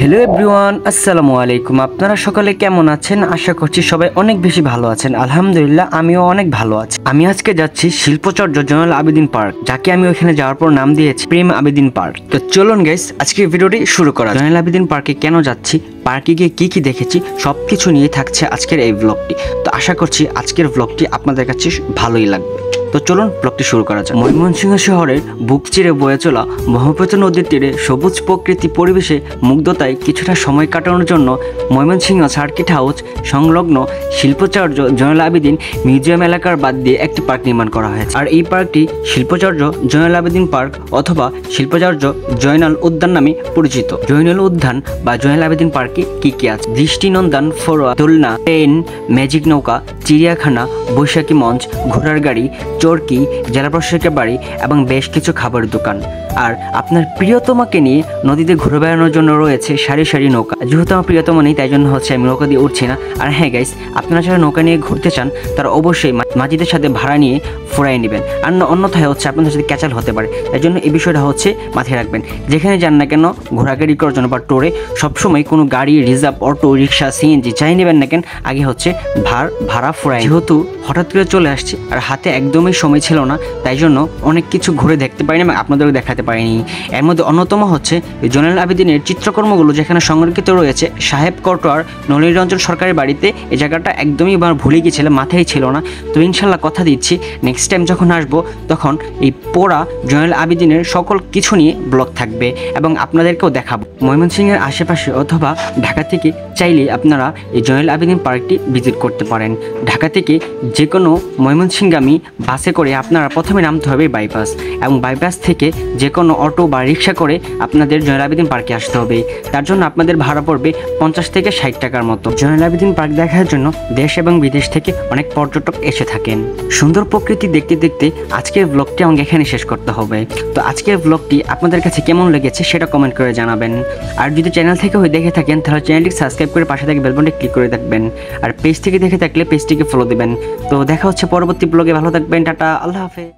Hello everyone, আসসালামু আলাইকুম। আপনারা সকালে কেমন আছেন? আশা করছি সবাই অনেক বেশি ভালো আছেন। আলহামদুলিল্লাহ, আমিও অনেক ভালো আছি। আমি আজকে যাচ্ছি শিল্পচর্চা জয়নুল আবেদিন পার্ক, যাকে আমি ওইখানে যাওয়ার পর নাম দিয়েছি প্রেম আবেদিন পার্ক। তো চলুন গাইস, আজকে ভিডিওটি শুরু করা। জয়নুল আবেদিন পার্কে কেন যাচ্ছি, পার্কে গিয়ে কি দেখেছি, সবকিছু নিয়ে থাকছে আজকের এই ব্লগটি। তো আশা করছি আজকের ব্লগটি আপনাদের কাছে ভালোই লাগবে। তো চলুন ব্লগটি শুরু করা যাক। ময়মনসিংহ শহরের বুক চিরে বয়ে চলা ব্রহ্মপুত্র নদীর তীরে সবুজ প্রকৃতি পরিবেশে মুগ্ধতায় কিছুটা সময় কাটানোর জন্য ময়মনসিংহ সার্কিট হাউস সংলগ্ন শিল্পচর্য জয়নুল আবেদিন মিউজিয়াম এলাকার বাদ দিয়ে একটি পার্ক নির্মাণ করা হয়েছে। আর এই পার্কটি শিল্পচর্য জয়নুল আবেদিন পার্ক অথবা শিল্পচর্য জয়নাল উদ্যান নামে পরিচিত। জয়নুল উদ্যান বা জয়নুল আবেদিন পার্কে কি আছে? দৃষ্টিনন্দন ফোড়া, দোলনা, ট্রেন, ম্যাজিক নৌকা, চিড়িয়াখানা, বৈশাখী মঞ্চ, ঘোড়ার গাড়ি, চরকি, জেলা প্রশাসকের বাড়ি এবং বেশ কিছু খাবারের দোকান। আর আপনার প্রিয়তমাকে নিয়ে নদীতে ঘুরে বেড়ানোর জন্য রয়েছে সারি সারি নৌকা। যেহেতু আমার প্রিয়তমা নেই, তাই জন্য আমি নৌকা দিয়ে উঠছি না। আর হ্যাঁ গাইস, আপনারা যারা নৌকা নিয়ে ঘুরতে চান তারা অবশ্যই মাঝিদের সাথে ভাড়া নিয়ে ফুরাই নেবেন, আর অন্যথায় আপনাদের সাথে ক্যাচাল হতে পারে। তাই জন্য এই বিষয়টা মাথায় রাখবেন। যেখানে যান না কেন ঘোরাঘুরি করার জন্য বা টোরে, সবসময় কোনো গাড়ি রিজার্ভ, অটো, রিক্সা, সিএনজি যাই নেবেন না কেন, আগে ভাড়া ফুরাই। যেহেতু হঠাৎ করে চলে আসছে আর হাতে একদমই সময় ছিল না, তাই জন্য অনেক কিছু ঘুরে দেখতে পারিনি এবং আপনাদেরও দেখাতে পারিনি। এর মধ্যে অন্যতম জয়নুল আবেদিনের চিত্রকর্মগুলো যেখানে সংরক্ষিত রয়েছে সাহেব কোটওয়ার নলিনীরঞ্জন সরকারের বাড়িতে। এই জায়গাটা একদমই ভুলে গিয়েছিলাম, মাথায় ছিল না। তো ইনশাল্লাহ কথা দিচ্ছি নেক্সট টাইম যখন আসবো তখন এই পোড়া জয়নুল আবেদিনের সকল কিছু নিয়ে ব্লগ থাকবে এবং আপনাদেরকেও দেখাবো। ময়মনসিংহের আশেপাশে অথবা ঢাকা থেকে চাইলে আপনারা এই জয়নুল আবেদিন পার্কটি ভিজিট করতে পারেন। ঢাকা থেকে যে কোনো ময়মনসিংহগামী বাসে করে আপনারা প্রথমে নামতে হবে বাইপাস, এবং বাইপাস থেকে যে কোনো অটো বা রিক্সা করে আপনাদের জয়নুল আবেদিন পার্কে আসতে হবে। তার জন্য আপনাদের ভাড়া পড়বে 50 থেকে 60 টাকার মতো। জয়নুল আবেদিন পার্ক দেখার জন্য দেশ এবং বিদেশ থেকে অনেক পর্যটক এসে থাকেন। সুন্দর প্রকৃতি দেখতে দেখতে আজকের ব্লগটি আমাকে এখানে শেষ করতে হবে। তো আজকের ব্লগটি আপনাদের কাছে কেমন লেগেছে সেটা কমেন্ট করে জানাবেন। আর যদি চ্যানেল থেকে দেখে থাকেন তাহলে চ্যানেলটি সাবস্ক্রাইব করে পাশে থেকে বেল বাটনে ক্লিক করে রাখবেন। আর পেজ থেকে দেখে থাকলে পেজটিকে ফলো দিবেন। তো দেখা হচ্ছে পরবর্তী ব্লগে। ভালো থাকবেন, টাটা, আল্লাহ হাফেজ।